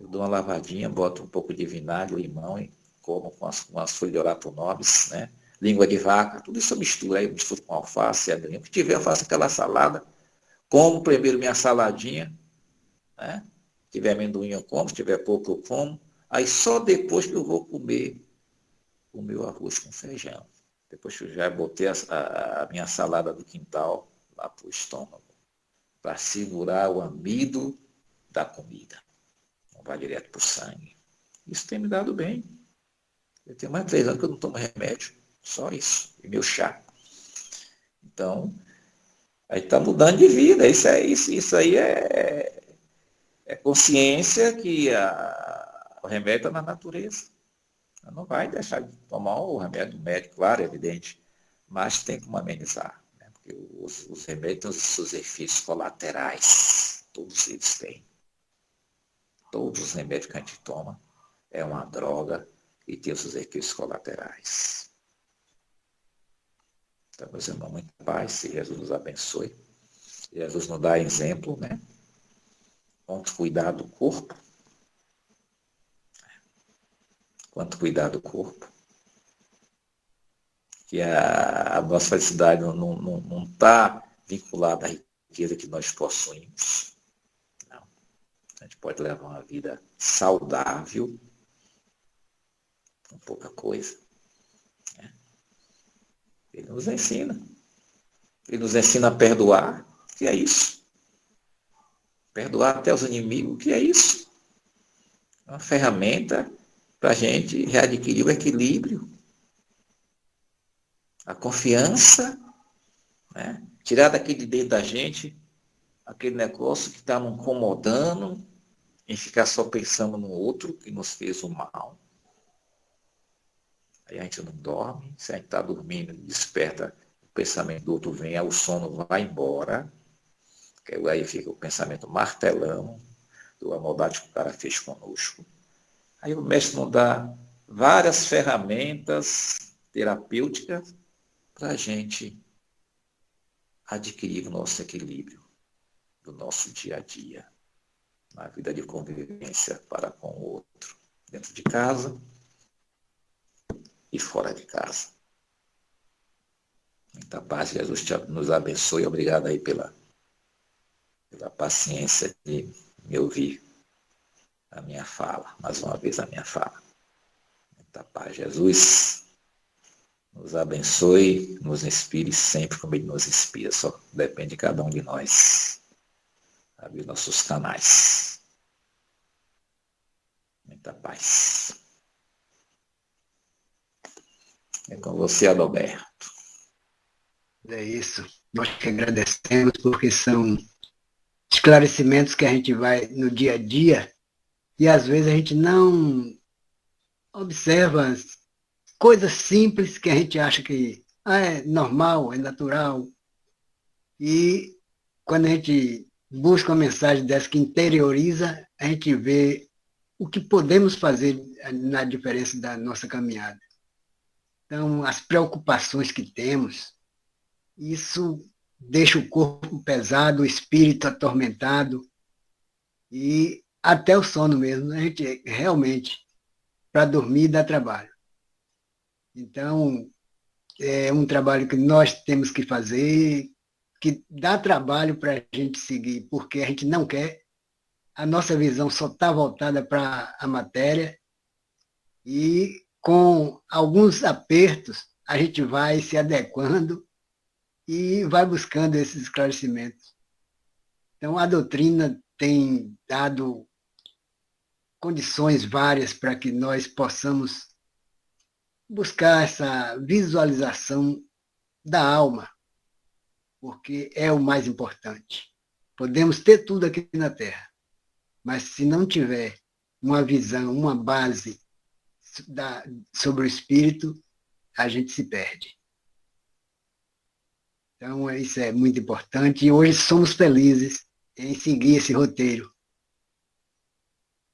Eu dou uma lavadinha, boto um pouco de vinagre, limão e como com as folhas de oratonobis, né? Língua de vaca, tudo isso eu misturo. Aí eu misturo com alface, agrinho. O que tiver, eu faço aquela salada. Como primeiro minha saladinha, né? Se tiver amendoim eu como, se tiver pouco eu como. Aí só depois que eu vou comer o meu arroz com feijão. Depois que eu já botei a minha salada do quintal lá para o estômago, para segurar o amido da comida. Não vai direto para o sangue. Isso tem me dado bem. Eu tenho mais de 3 anos que eu não tomo remédio. Só isso. E meu chá. Então, aí está mudando de vida. Isso aí é consciência que o remédio está na natureza. Não vai deixar de tomar o remédio médico, claro, é evidente, mas tem como amenizar, né? Porque os remédios têm os seus efeitos colaterais, todos eles têm. Todos os remédios que a gente toma é uma droga e tem os seus efeitos colaterais. Então, meus irmãos, muita paz, se Jesus nos abençoe. Jesus nos dá exemplo, né? Quanto cuidar do corpo, que a nossa felicidade não está vinculada à riqueza que nós possuímos. Não. A gente pode levar uma vida saudável, com pouca coisa. Né? Ele nos ensina. Ele nos ensina a perdoar. O que é isso? Perdoar até os inimigos. O que é isso? É uma ferramenta para a gente readquirir o equilíbrio, a confiança, né? Tirar daquele dentro da gente aquele negócio que está nos incomodando em ficar só pensando no outro que nos fez o mal. Aí a gente não dorme, se a gente está dormindo, desperta, o pensamento do outro vem, aí o sono vai embora, aí fica o pensamento martelão da maldade que o cara fez conosco. Aí o mestre nos dá várias ferramentas terapêuticas para a gente adquirir o nosso equilíbrio do nosso dia a dia, na vida de convivência para com o outro, dentro de casa e fora de casa. Muita paz, Jesus nos abençoe. Obrigado aí pela paciência de me ouvir a minha fala, mais uma vez a minha fala. Muita paz, Jesus nos abençoe, nos inspire sempre como Ele nos inspira, só depende de cada um de nós. abrir nossos canais. Muita paz. É com você, Adalberto. É isso. Nós que agradecemos, porque são esclarecimentos que a gente vai no dia a dia e às vezes a gente não observa coisas simples que a gente acha que é normal, é natural. E quando a gente busca uma mensagem dessa que interioriza, a gente vê o que podemos fazer na diferença da nossa caminhada. Então, as preocupações que temos, isso deixa o corpo pesado, o espírito atormentado e até o sono mesmo. A gente realmente, para dormir, dá trabalho. Então, é um trabalho que nós temos que fazer, que dá trabalho para a gente seguir, porque a gente não quer, a nossa visão só está voltada para a matéria e com alguns apertos a gente vai se adequando e vai buscando esses esclarecimentos. Então, a doutrina tem dado condições várias para que nós possamos buscar essa visualização da alma, porque é o mais importante. Podemos ter tudo aqui na Terra, mas se não tiver uma visão, uma base sobre o espírito, a gente se perde. Então, isso é muito importante e hoje somos felizes em seguir esse roteiro.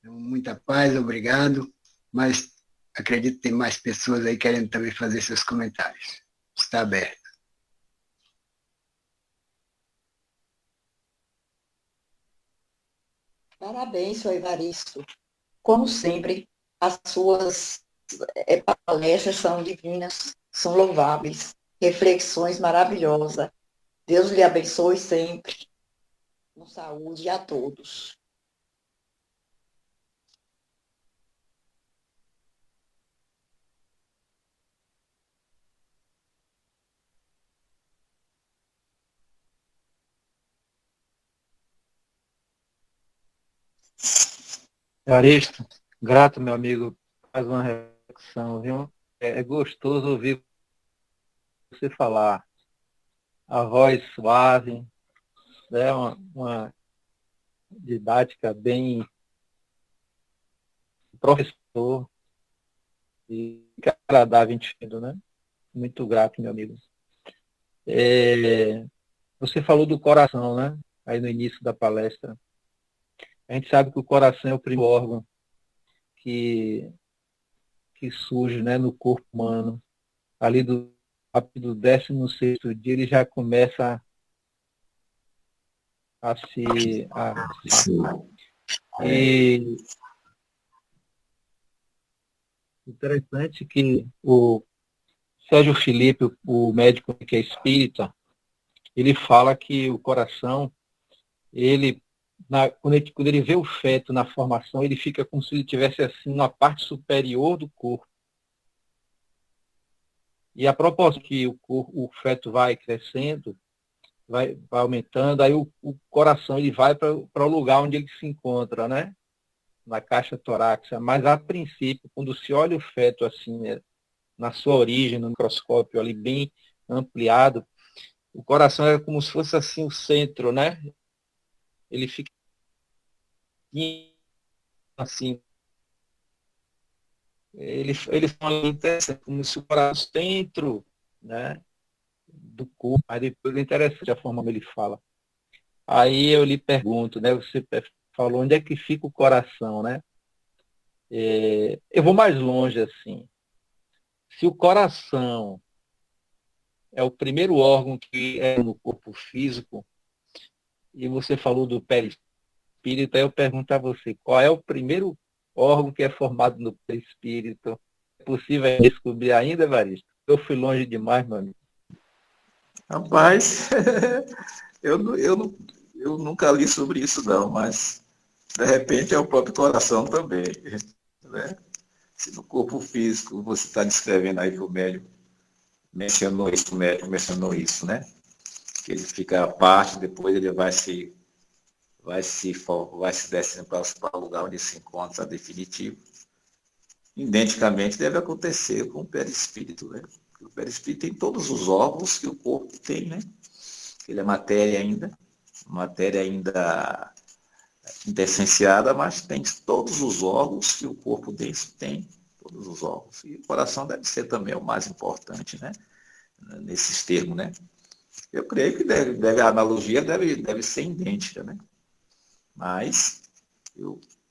Então, muita paz, obrigado, mas acredito que tem mais pessoas aí querendo também fazer seus comentários. Está aberto. Parabéns, senhor Evaristo. Como sempre, as suas palestras são divinas, são louváveis, reflexões maravilhosas. Deus lhe abençoe sempre, com saúde a todos. Evaristo, grato, meu amigo, faz uma reflexão, viu? É gostoso ouvir você falar. A voz suave, né? Uma didática bem professor e agradável, entendo, né? Muito grato, meu amigo. Você falou do coração, né? Aí no início da palestra. A gente sabe que o coração é o primeiro órgão que surge, né, no corpo humano. Ali do 16º dia ele já começa a se... E interessante que o Sérgio Felipe, o médico que é espírita, ele fala que o coração, quando ele vê o feto na formação, ele fica como se ele tivesse assim na parte superior do corpo. E a propósito que o feto vai crescendo, vai aumentando, aí o coração ele vai para o lugar onde ele se encontra, né? Na caixa torácica. Mas a princípio, quando se olha o feto assim, né, na sua origem, no microscópio ali bem ampliado, o coração é como se fosse assim o centro, né? Ele fica assim, ele fala como se o coração dentro, né, do corpo. Aí depois é interessante a forma como ele fala. Aí eu lhe pergunto, né? Você falou onde é que fica o coração, né? Eu vou mais longe assim. Se o coração é o primeiro órgão que é no corpo físico, e você falou do perispírito, aí eu pergunto a você, qual é o primeiro órgão que é formado no perispírito? É possível descobrir ainda, Evaristo? Eu fui longe demais, meu amigo. Rapaz, eu nunca li sobre isso não, mas de repente é o próprio coração também, né? Se no corpo físico você está descrevendo aí que o médico mencionou isso, né? Que ele fica à parte, depois ele vai vai se descendo para o lugar onde se encontra definitivo. Identicamente deve acontecer com o perispírito, né? O perispírito tem todos os órgãos que o corpo tem, né? Ele é matéria ainda essenciada, mas tem todos os órgãos que o corpo denso tem, todos os órgãos. E o coração deve ser também o mais importante, né? Nesses termos, né? Eu creio que a analogia deve ser idêntica, né? Mas,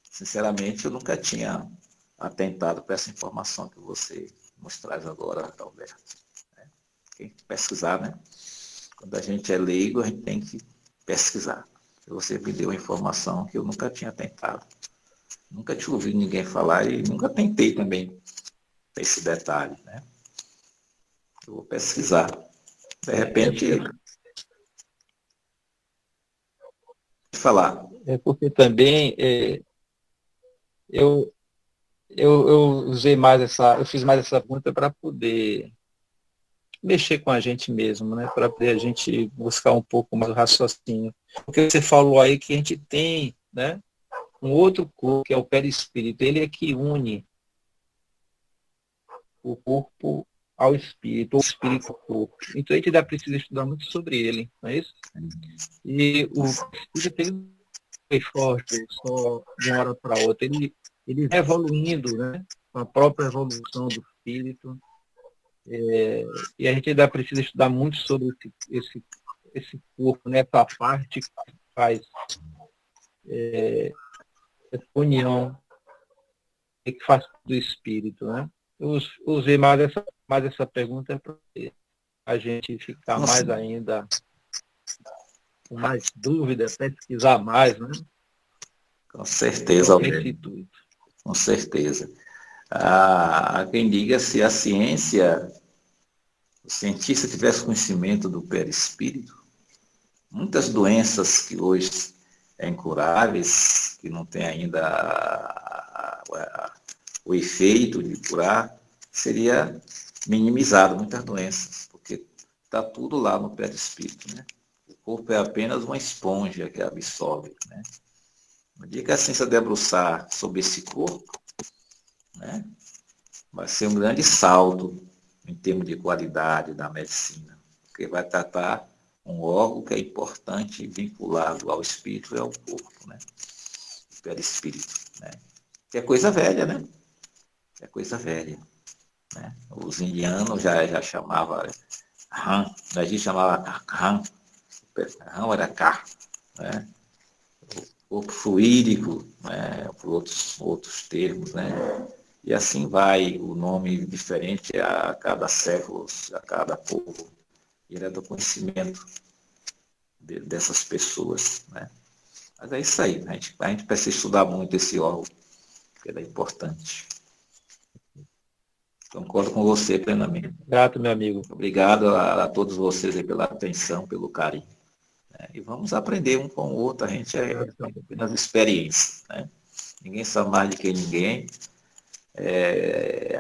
sinceramente, eu nunca tinha atentado para essa informação que você nos traz agora, Alberto. Tem que pesquisar, né? Quando a gente é leigo, a gente tem que pesquisar. Você me deu uma informação que eu nunca tinha tentado. Nunca tinha ouvido ninguém falar e nunca tentei também esse detalhe, né? Eu vou pesquisar. De repente, falar. É porque também eu usei mais eu fiz mais essa pergunta para poder mexer com a gente mesmo, né? Para poder a gente buscar um pouco mais o raciocínio. Porque você falou aí que a gente tem, né, um outro corpo, que é o perispírito, ele é que une o corpo ao espírito, ou o espírito ao corpo. Então a gente ainda precisa estudar muito sobre ele, não é isso? E o espírito ele foi forte, só de uma hora para outra. Ele vai evoluindo, né? Com a própria evolução do espírito. E a gente ainda precisa estudar muito sobre esse corpo, né? Essa parte que faz essa união que faz do espírito, né? Eu usei mais essa pergunta para a gente ficar mais ainda com mais dúvidas, pesquisar mais, né? Com certeza, Alberto. Com certeza. Há quem diga se a ciência, o cientista tivesse conhecimento do perispírito, muitas doenças que hoje são incuráveis, que não tem ainda o efeito de curar, seria minimizado muitas doenças, porque está tudo lá no perispírito, né? O corpo é apenas uma esponja que absorve, né? No dia que a ciência debruçar sobre esse corpo, né, vai ser um grande salto em termos de qualidade da medicina, porque vai tratar um órgão que é importante vinculado ao espírito e ao corpo, né? O perispírito, né? Que é coisa velha, né? É coisa velha, né? Os indianos já chamavam Ram, a gente chamava Ram, Ram era Ka, né? O corpo fluídico, né? Por outros termos, né? E assim vai, o nome diferente a cada século, a cada povo. E era do conhecimento dessas pessoas, né? Mas é isso aí, a gente precisa estudar muito esse órgão, que ele é importante. Concordo com você plenamente. Grato, meu amigo. Obrigado a todos vocês aí pela atenção, pelo carinho. Né? E vamos aprender um com o outro, a gente é apenas experiência, né? Ninguém sabe mais do que ninguém.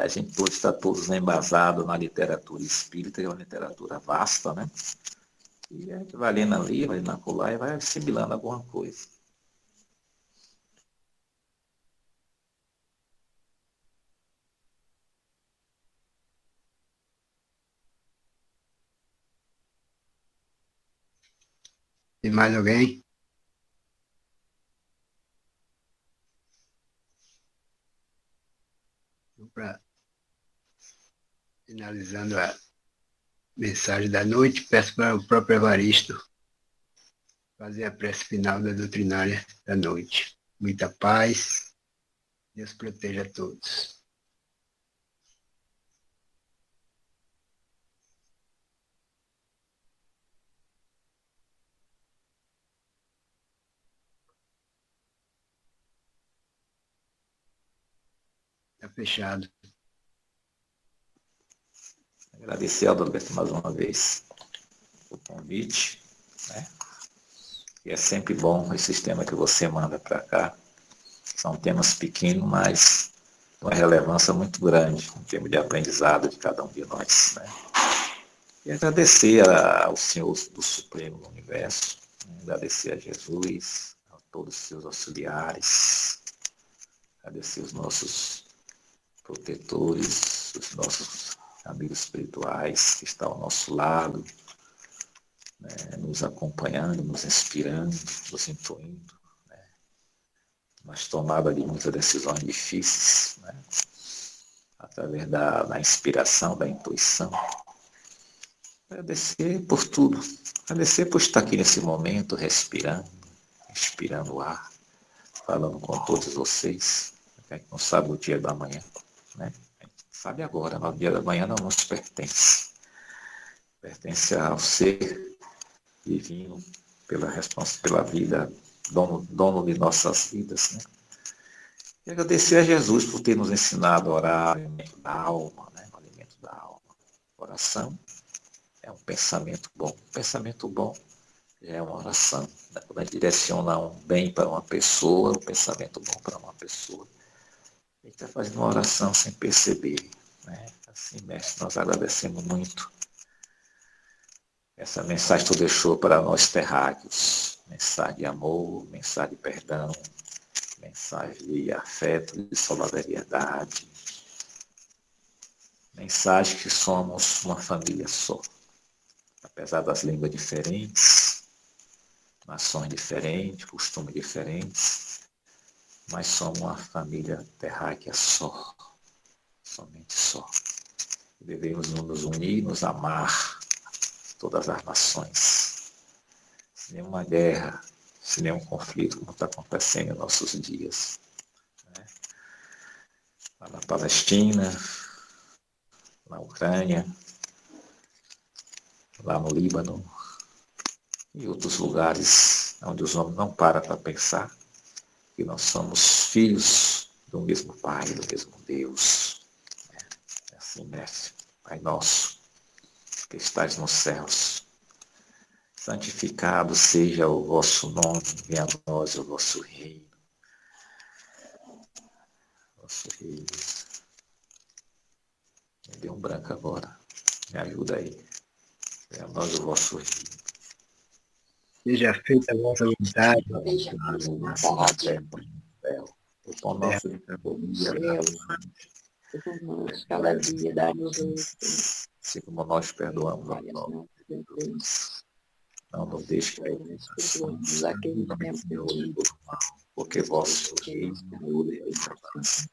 A gente está todos embasados na literatura espírita, que é uma literatura vasta, né? E a gente vai lendo ali, vai lendo acolá e vai assimilando alguma coisa. Tem mais alguém? Para finalizando a mensagem da noite, peço para o próprio Evaristo fazer a prece final da doutrinária da noite. Muita paz, Deus proteja a todos. Está fechado. Agradecer ao Alberto mais uma vez o convite, né? E é sempre bom esses temas que você manda para cá. São temas pequenos, mas de uma relevância muito grande em termos de aprendizado de cada um de nós, né? E agradecer ao Senhor do Supremo do Universo, né? Agradecer a Jesus, todos os seus auxiliares, agradecer os nossos protetores, os nossos amigos espirituais que estão ao nosso lado, né, nos acompanhando, nos inspirando, nos intuindo, né, mas tomada de muitas decisões difíceis, né, através da inspiração, da intuição. Agradecer por tudo, agradecer por estar aqui nesse momento, respirando, inspirando o ar, falando com todos vocês. A gente não sabe o dia da manhã, né? A gente sabe agora, mas o dia da manhã não nos pertence. Pertence ao ser divino, pela vida, dono de nossas vidas, né? E agradecer a Jesus por ter nos ensinado a orar, o alimento da alma, né? O alimento da alma. Oração é um pensamento bom. Um pensamento bom é uma oração. Né? Quando a gente direciona um bem para uma pessoa, um pensamento bom para uma pessoa, a gente está fazendo uma oração sem perceber. Né? Assim, mestre, nós agradecemos muito essa mensagem que tu deixou para nós terráqueos. Mensagem de amor, mensagem de perdão, mensagem de afeto, de solidariedade. Mensagem que somos uma família só. Apesar das línguas diferentes, nações diferentes, costumes diferentes, mas somos uma família terráquea só, somente só. Devemos nos unir, nos amar, todas as nações, sem nenhuma guerra, sem nenhum conflito, como está acontecendo em nossos dias. Né? Lá na Palestina, na Ucrânia, lá no Líbano e outros lugares onde os homens não param para pensar que nós somos filhos do mesmo Pai, do mesmo Deus. É assim, mestre, Pai nosso, que estás nos céus, santificado seja o vosso nome, venha a nós o vosso reino. Vosso reino. Me deu um branco agora, me ajuda aí. Venha a nós o vosso reino. Seja feita a vossa vontade, O pão nosso de cada dia, cada dia, dá-nos assim como nós perdoamos aos nossos. Não nos deixe cair em tentação, porque vosso reino, poder e a paz.